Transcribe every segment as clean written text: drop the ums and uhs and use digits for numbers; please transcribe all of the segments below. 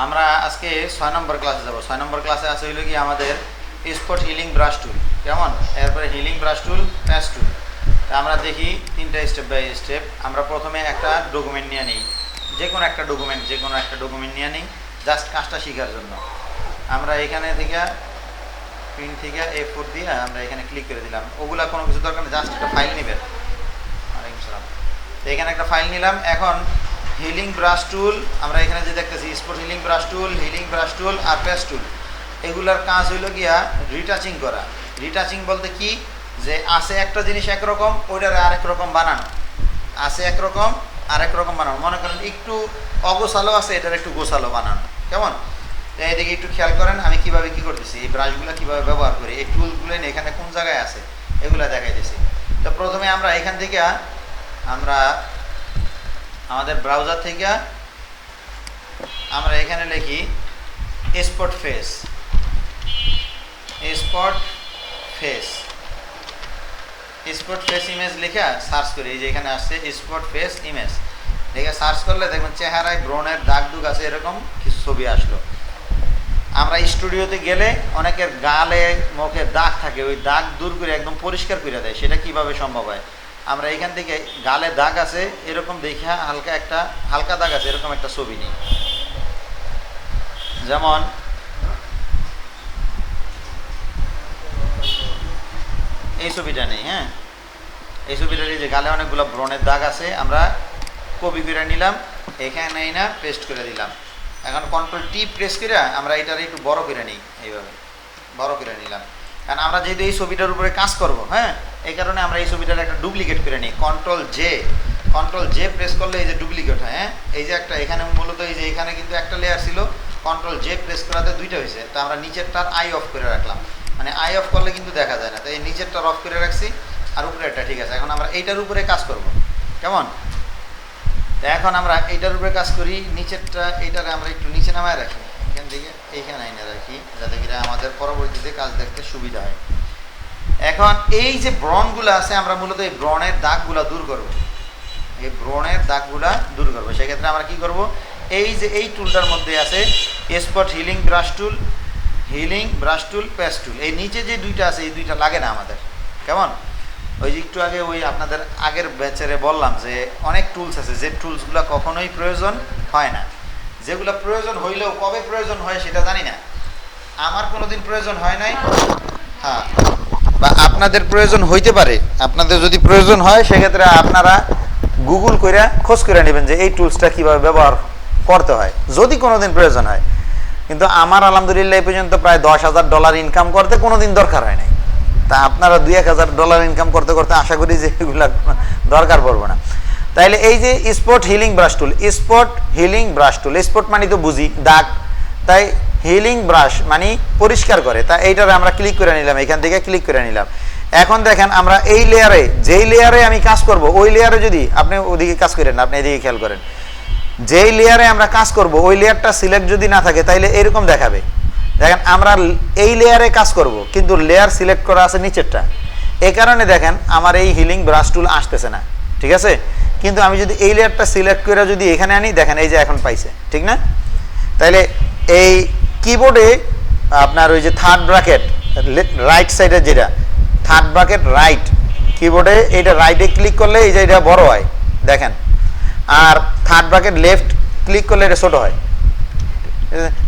আমরা আজকে 6 নম্বর ক্লাসে যাব। 6 নম্বর ক্লাসে আছে হইল কি আমাদের স্পট হিলিং ব্রাশ টুল, কেমন, এরপরে হিলিং ব্রাশ টুল, প্যাচ টুল। তা আমরা দেখি তিনটা স্টেপ বাই স্টেপ। আমরা প্রথমে একটা ডকুমেন্ট নিয়ে নিই, যে কোনো একটা ডকুমেন্ট নিয়ে নিই জাস্ট কাজটা শেখার জন্য। আমরা এখানে থেকে প্রিন্ট থেকে A4 দিয়ে আমরা এখানে ক্লিক করে দিলাম। ওগুলা কোনো কিছু দরকার নেই, জাস্ট একটা ফাইল নেবেন। ওয়ালাইকুম সালাম। তো এখানে একটা ফাইল নিলাম। এখন হিলিং ব্রাশ টুল আমরা এখানে যে দেখতেছি স্পট হিলিং ব্রাশ টুল আর প্যাচ টুল, এগুলার কাজ হইল গিয়া রিটাচিং করা। রিটাচিং বলতে কি, যে আছে একটা জিনিস একরকম, ওইটার আরেক রকম বানানো, আছে একরকম আরেক রকম বানানো। মনে করেন একটু অগোছালো আছে, এটার একটু গোছালো বানানো, কেমন। তো এইদিকে একটু খেয়াল করেন আমি কিভাবে কি করতেছি, এই ব্রাশগুলো কিভাবে ব্যবহার করি, এই টুলগুলো এখানে কোন জায়গায় আছে এগুলো দেখাইতেছি। তো প্রথমে আমরা এখান থেকে আমরা আমাদের ব্রাউজার থেকে আমরা এখানে লিখি স্পট ফেস ইমেজ লিখে সার্চ করি। এই যে এখানে আসছে স্পট ফেস ইমেজ লিখে সার্চ করলে দেখবেন চেহারায় ব্রণের দাগ দুগ আছে, এরকম কিছু ছবি আসলো। আমরা স্টুডিওতে গেলে অনেকের গালে মুখে দাগ থাকে, ওই দাগ দূর করে একদম পরিষ্কার করে দেয়। সেটা কিভাবে সম্ভব হয়, আমরা এখান থেকে গালে দাগ আছে এরকম দেখা হালকা দাগ আছে এরকম একটা ছবি নিই। যেমন এই ছবিটা নেই, হ্যাঁ, এই ছবিটা যে গালে অনেকগুলো ব্রণের দাগ আছে, আমরা কপি করে নিলাম, এখানে নেই না পেস্ট করে দিলাম। এখন কন্ট্রোল টি প্রেস করে আমরা এটার একটু বড় করে নিই, এইভাবে বড় করে নিলাম। কারণ আমরা যেহেতু এই ছবিটার উপরে কাজ করব, হ্যাঁ, এই কারণে আমরা এই ছবিটার একটা ডুপ্লিকেট করে নিই। কন্ট্রোল জে প্রেস করলে এই যে ডুপ্লিকেট হয়, হ্যাঁ, এই যে একটা এখানে মূলত এই যে এখানে কিন্তু একটা লেয়ার ছিল, কন্ট্রোল জে প্রেস করাতে দুইটা হয়েছে। তো আমরা নিচেরটার আই অফ করে রাখলাম, মানে আই অফ করলে কিন্তু দেখা যায় না, তো এই নিচেরটার অফ করে রাখছি আর উপরেরটা ঠিক আছে। এখন আমরা এইটার উপরে কাজ করব, কেমন। এখন আমরা এইটার উপরে কাজ করি, নিচেরটা এইটারে আমরা একটু নিচে নামায় রাখি, এখান থেকে এইখানে আইনে রাখি, যাতে করে আমাদের পরবর্তীতে কাজ দেখতে সুবিধা হয়। এখন এই যে ব্রণগুলো আছে আমরা মূলত এই ব্রণের দাগগুলা দূর করব, সেক্ষেত্রে আমরা কি করব, এই যে এই টুলটার মধ্যে আছে স্পট হিলিং ব্রাশ টুল, প্যাচ টুল, এই নিচে যে দুইটা আছে এই দুইটা লাগে না আমাদের, কেমন। ওই যে একটু আগে ওই আপনাদের আগের ব্যাচেরে বললাম যে অনেক টুলস আছে যে টুলসগুলো কখনোই প্রয়োজন হয় না, যেগুলো প্রয়োজন হইলেও কবে প্রয়োজন হয় সেটা জানি না। আমার কোনোদিন প্রয়োজন হয় নাই, হ্যাঁ, বা আপনাদের প্রয়োজন হইতে পারে। আপনাদের যদি প্রয়োজন হয় সেক্ষেত্রে আপনারা গুগল করে খোঁজ করে নেবেন যে এই টুলসটা কীভাবে ব্যবহার করতে হয়, যদি কোনোদিন প্রয়োজন হয়। কিন্তু আমার আলহামদুলিল্লাহ এই পর্যন্ত প্রায় $10,000 ইনকাম করতে কোনোদিন দরকার হয় নাই। তা আপনারা $2,000 ইনকাম করতে করতে আশা করি যে এগুলো দরকার পড়বে না। তাইলে এই যে স্পট হিলিং ব্রাশ টুল, স্পট মানে তো বুঝি দাগ, তাই হিলিং ব্রাশ মানে পরিষ্কার করে। তা এইটারে আমরা ক্লিক করে নিলাম, এখান থেকে ক্লিক করে নিলাম। এখন দেখেন আমরা এই লেয়ারে, যেই লেয়ারে আমি কাজ করব ওই লেয়ারে, যদি আপনি ওদিকে কাজ করেন না, আপনি এদিকে খেয়াল করেন, যেই লেয়ারে আমরা কাজ করব ওই লেয়ারটা সিলেক্ট যদি না থাকে তাইলে এরকম দেখাবে। দেখেন আমরা এই লেয়ারে কাজ করব কিন্তু লেয়ার সিলেক্ট করা আছে নিচেরটা, এই কারণে দেখেন আমার এই হিলিং ব্রাশ টুল আসতেছে না, ঠিক আছে। কিন্তু আমি যদি এই লেয়ারটা সিলেক্ট করে যদি এখানে আনি, দেখেন এই যে এখন পাইছে, ঠিক না। তাইলে এই কিবোর্ডে আপনার ওই যে থার্ড ব্র্যাকেট রাইট সাইডে, যেটা থার্ড ব্র্যাকেট রাইট, কিবোর্ডে এইটা রাইটে ক্লিক করলে এই যে এটা বড় হয় দেখেন, আর থার্ড ব্র্যাকেট লেফট ক্লিক করলে এটা ছোট হয়।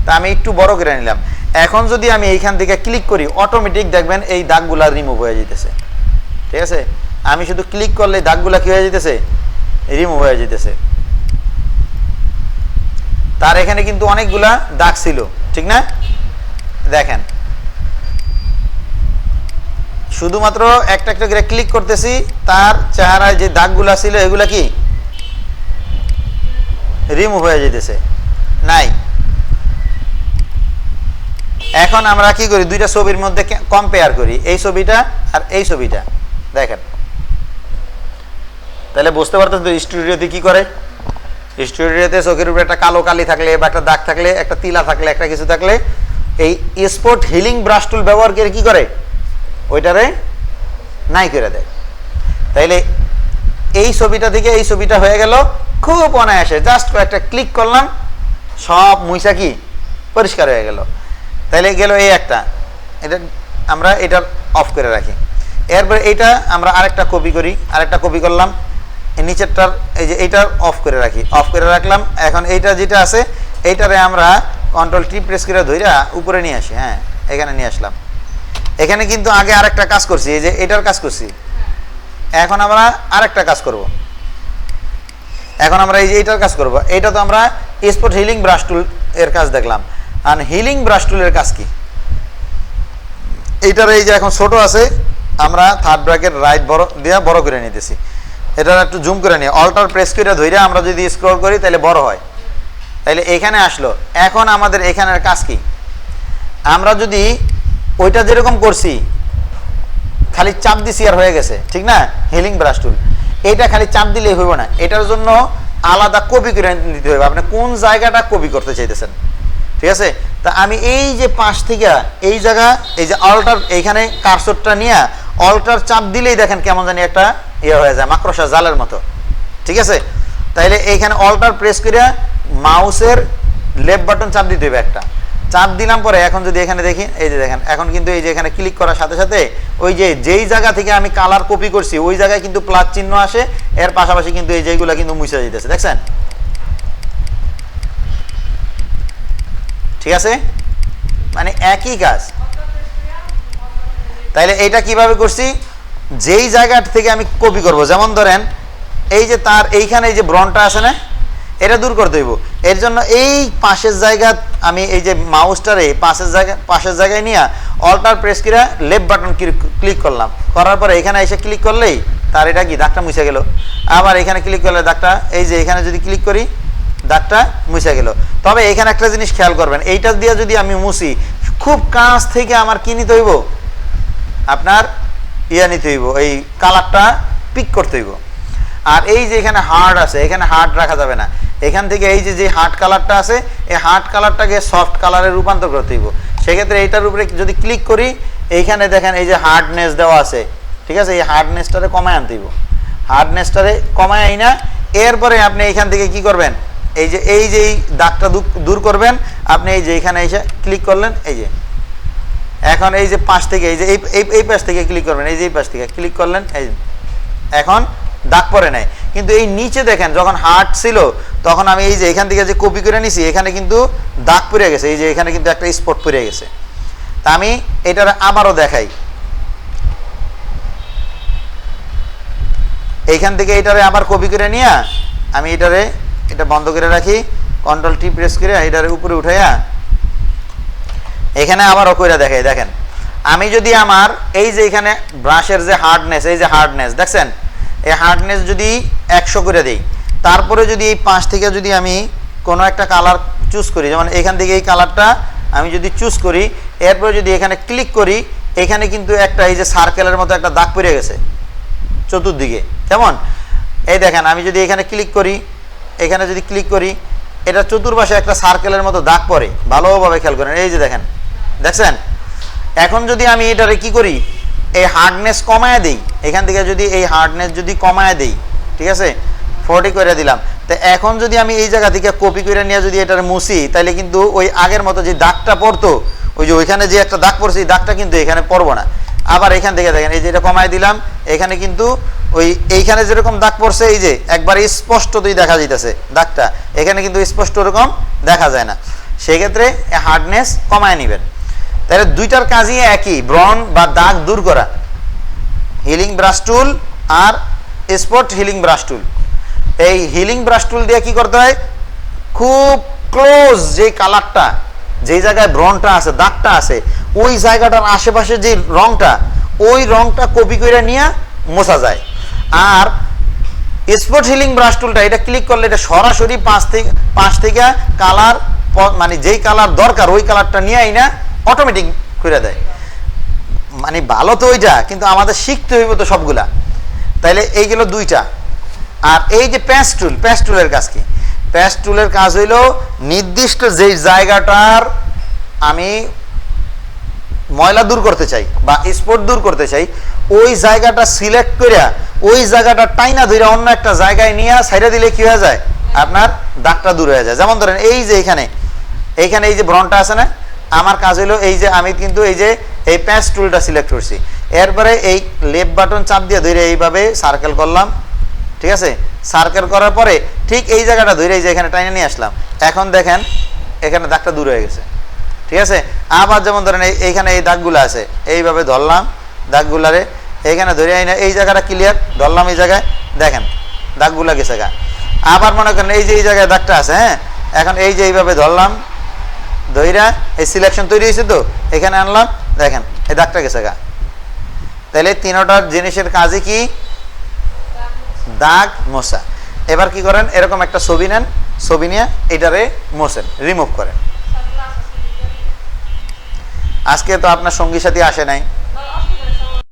তা আমি একটু বড় করে নিলাম। এখন যদি আমি এইখান থেকে ক্লিক করি অটোমেটিক দেখবেন এই দাগগুলা রিমুভ হয়ে যেতেছে, ঠিক আছে। আমি শুধু ক্লিক করলে দাগগুলা কি হয়ে যেতেছে, রিমুভ হয়ে যেতেছে। তার এখানে কিন্তু অনেকগুলা দাগ ছিল, ঠিক না। দেখেন শুধুমাত্র একটা একটা করে ক্লিক করতেছি, তার চেহারায় যে দাগগুলা ছিল এগুলা কি রিমুভ হয়ে যেতেছে, নাই। এখন আমরা কি করি, দুইটা ছবির মধ্যে কম্পেয়ার করি, এই ছবিটা আর এই ছবিটা, দেখেন। তাহলে বুঝতে পারতেন তো স্টুডিওতে কি করে। স্টুডিওতে চোখের উপরে একটা কালো কালি থাকলে বা একটা দাগ থাকলে, একটা তিলা থাকলে, একটা কিছু থাকলে, এই স্পট হিলিং ব্রাশ টুল ব্যবহার করে কি করে, ওইটারে নাই করে দেয়। তাইলে এই ছবিটা থেকে এই ছবিটা হয়ে গেল খুব অনায়াসে, জাস্ট কয়েকটা ক্লিক করলাম সব মুইসা কি পরিষ্কার হয়ে গেল। তাইলে গেল এই একটা, এটা আমরা এটা অফ করে রাখি। এরপরে এইটা আমরা আরেকটা কপি করি, আরেকটা কপি করলাম, এই নিচেরটার এই যে এইটার অফ করে রাখি, অফ করে রাখলাম। এখন এইটা যেটা আছে এইটারে আমরা কন্ট্রোল টি প্রেস করে ধইরা উপরে নিয়ে আসি। হ্যাঁ, এখানে নিয়ে আসলাম। এখানে কিন্তু আগে আরেকটা কাজ করছি, এই যে এটার কাজ করছি, এখন আমরা আরেকটা কাজ করব। এখন আমরা এই যে এইটার কাজ করব। এইটা তো আমরা স্পট হিলিং ব্রাশ টুল এর কাজ দেখলাম। আর হিলিং ব্রাশ টুলের কাজ কি? এইটার এই যে এখন ছোট আছে, আমরা থার্ড ব্র্যাকেট রাইট বড় দিয়ে বড় করে নিতেছি। এটা একটু জুম করে নিয়ে অল্টার প্রেস করে ধরে আমরা যদি স্ক্রল করি তাহলে বড় হয়। তাহলে এখানে আসলো। এখন আমাদের এখানের কাজ কি? আমরা যদি ওইটা যেরকম করছি খালি চাপ দিছি আর হয়ে গেছে, ঠিক না? হিলিং ব্রাশ টুল এইটা খালি চাপ দিলেই হইব না, এটার জন্য আলাদা কপি করে নিতে হবে। আপনি কোন জায়গাটা কপি করতে চাইতেছেন, ঠিক আছে? তা আমি এই যে পাশ থেকে এই জায়গা, এই যে অল্টার, এইখানে কার্সরটা নিয়ে অল্টার চাপ দিলেই দেখেন কেমন জানি একটা ইয়ে হয়ে যায়, মাকড়সা জালের মতো, ঠিক আছে? তাইলে এইখানে অল্টার প্রেস করে মাউসের লেফট বাটন চাপ দিতে হবে, একটা চাপ দিলাম পরে এখন যদি এখানে দেখি, এই যে দেখেন এখন কিন্তু এই যে এখানে ক্লিক করার সাথে সাথে ওই যে যেই জায়গা থেকে আমি কালার কপি করছি ওই জায়গায় কিন্তু প্লাস চিহ্ন আসে, এর পাশাপাশি কিন্তু এই যেগুলো কিন্তু মুছে যেতেছে, দেখছেন? ঠিক আছে, মানে একই কাজ। তাইলে এইটা কিভাবে করছি? যেই জায়গা থেকে আমি কপি করব, যেমন ধরেন এই যে তার এইখানে এই যে ব্রনটা আছে না, এটা দূর করতে হইব। এর জন্য এই পাশের জায়গা আমি এই যে মাউসটারে পাশের জায়গায় নিয়ে অল্টার প্রেস করে লেফট বাটন ক্লিক করলাম, করার পরে এখানে এসে ক্লিক করলেই তার এটা কি দাগটা মুছে গেল। আবার এখানে ক্লিক করলে দাগটা, এই যে এখানে যদি ক্লিক করি দাগটা মুছে গেল। তবে এখানে একটা জিনিস খেয়াল করবেন, এইটা দিয়ে যদি আমি মুছি খুব কাছ থেকে আমার কি নিতে হইব, আপনার ইয়া নিতে হইব, এই কালারটা পিক করতে হইব। আর এই যে এখানে হার্ড আছে, এখানে হার্ড রাখা যাবে না। এখান থেকে এই যে হার্ড কালারটা আছে, এই হার্ড কালারটাকে সফট কালারে রূপান্তর করতে হইব। সেক্ষেত্রে এইটার উপরে যদি ক্লিক করি, এইখানে দেখেন এই যে হার্ডনেস দেওয়া আছে, ঠিক আছে? এই হার্ডনেসটারে কমায় আনতে হইব, হার্ডনেসটারে কমায় আই না। এরপরে আপনি এইখান থেকে কি করবেন, এই যে এই দাগটা দূর করবেন। আপনি এই যে এখানে এসে ক্লিক করলেন, এই যে এখন এই যে পাশ থেকে এই যে এই পাশ থেকে ক্লিক করবেন, এই যে এই পাশ থেকে ক্লিক করলেন, এই এখন দাগ পরে নাই। কিন্তু এই নিচে দেখেন যখন হার্ড ছিল তখন আমি এই যে এখান থেকে যে কপি করে নিছি এখানে কিন্তু দাগ পড়ে গেছে, এই যে এখানে কিন্তু একটা স্পট পড়ে গেছে। তা আমি এটার আবারও দেখাই, এইখান থেকে এটারে আবার কপি করে নিয়ে আমি এটা বন্ধ করে রাখি, কন্ট্রোল টি প্রেস করে এটারে উপরে উঠাইয়া এখানে আবারও কইরা দেখাই। দেখেন আমি যদি আমার এই যে এখানে ব্রাশের যে হার্ডনেস, এই যে হার্ডনেস দেখছেন, এই হার্ডনেস যদি 100 করে দেই, তারপরে যদি এই পাশ থেকে যদি আমি কোনো একটা কালার চুজ করি, যেমন এখান থেকে এই কালারটা আমি যদি চুজ করি, এরপরে যদি এখানে ক্লিক করি, এখানে কিন্তু একটা এই যে সার্কেলের মতো একটা দাগ পড়ে গেছে চতুর্দিকে। কেমন? এই দেখেন আমি যদি এখানে ক্লিক করি, এখানে যদি ক্লিক করি, এটা চতুর্পাশে একটা সার্কেলের মতো দাগ পড়ে, ভালোভাবে খেয়াল করেন, এই যে দেখেন, দেখছেন? এখন যদি আমি এটারে কি করি, এই হার্ডনেস কমায় দেই, এখান থেকে যদি এই হার্ডনেস যদি কমায় দেই, ঠিক আছে, 40 করে দিলাম। তো এখন যদি আমি এই জায়গা থেকে কপি করে নিয়ে যদি এটার মুছি, তাহলে কিন্তু ওই আগের মতো যে দাগটা পড়তো, ওই যে ওইখানে যে একটা দাগ পড়ছে, এই দাগটা কিন্তু এখানে পড়বো না। আবার এখান থেকে দেখেন, এই যে এটা কমায় দিলাম, এখানে কিন্তু ওই এইখানে যেরকম দাগ পড়ছে এই যে একবার স্পষ্টতই দেখা যাইতেছে দাগটা, এখানে কিন্তু স্পষ্ট ওরকম দেখা যায় না। সেক্ষেত্রে হার্ডনেস কমায় নেবেন। তাহলে দুইটার কাজই একই, ব্রন বা দাগ দূর করা, হিলিং ব্রাশ টুল আর স্পট হিলিং ব্রাশ টুল। এই হিলিং ব্রাশ টুল দিয়ে কি করতে হয়, খুব ক্লোজ যে কালারটা, যেই জায়গায় ব্রনটা আছে, দাগটা আছে, ওই জায়গাটার আশেপাশে যে রংটা, ওই রংটা কপি করে নিয়ে মোছা যায়। আর স্পট হিলিং ব্রাশ টুলটা এটা ক্লিক করলে এটা সরাসরি পাশ থেকে কালার, মানে যেই কালার দরকার ওই কালারটা নিয়ে আইনা অটোমেটিক করে দেয়। মানে ভালো তো ওইটা, কিন্তু আমাদের শিখতে হইব তো সবগুলা। তাইলে এইগুলো দুইটা। আর এই যে প্যাচ টুল, প্যাচ টুলের কাজ কি? প্যাচ টুলের কাজ হইল নির্দিষ্ট যেই জায়গাটার আমি ময়লা দূর করতে চাই বা স্পট দূর করতে চাই, ওই জায়গাটা সিলেক্ট করে ওই জায়গাটা টাইনা ধরে অন্য একটা জায়গায় নিয়ে ছাইড়া দিলে কি হয়ে যায়, আপনার দাগটা দূর হয়ে যায়। যেমন ধরেন এই যে এইখানে এই যে ব্রনটা আছে না, আমার কাজ হলো এই যে আমি কিন্তু এই যে এই প্যাচ টুলটা সিলেক্ট করছি, এরপরে এই লেফট বাটন চাপ দিয়ে ধরে এইভাবে সার্কেল করলাম, ঠিক আছে? সার্কেল করার পরে ঠিক এই জায়গাটা ধরে এই যে এখানে টাইনে নিয়ে আসলাম। এখন দেখেন এখানে দাগটা দূর হয়ে গেছে, ঠিক আছে? আবার যেমন ধরেন এইখানে এই দাগগুলো আছে, এইভাবে ধরলাম দাগগুলারে, এইখানে ধরে এই জায়গাটা ক্লিয়ার, ধরলাম এই জায়গায়, দেখেন দাগগুলা গেছে গা। আবার মনে করেন এই যে এই জায়গায় দাগটা আছে, হ্যাঁ, এখন এই যে এইভাবে ধরলাম, ধইরা এই সিলেকশন তৈরি হয়েছে তো, এখানে আনলাম, দেখেন এই দাগটা গেছে গা। তাহলে তিনটার জিনিসের কাজই কি? দাগ মোছা। এবার কি করেন, এরকম একটা ছবি নেন, ছবি নিয়ে এটারে মোছেন, রিমুভ করেন। আজকে তো আপনার সঙ্গী সাথী আসে নাই,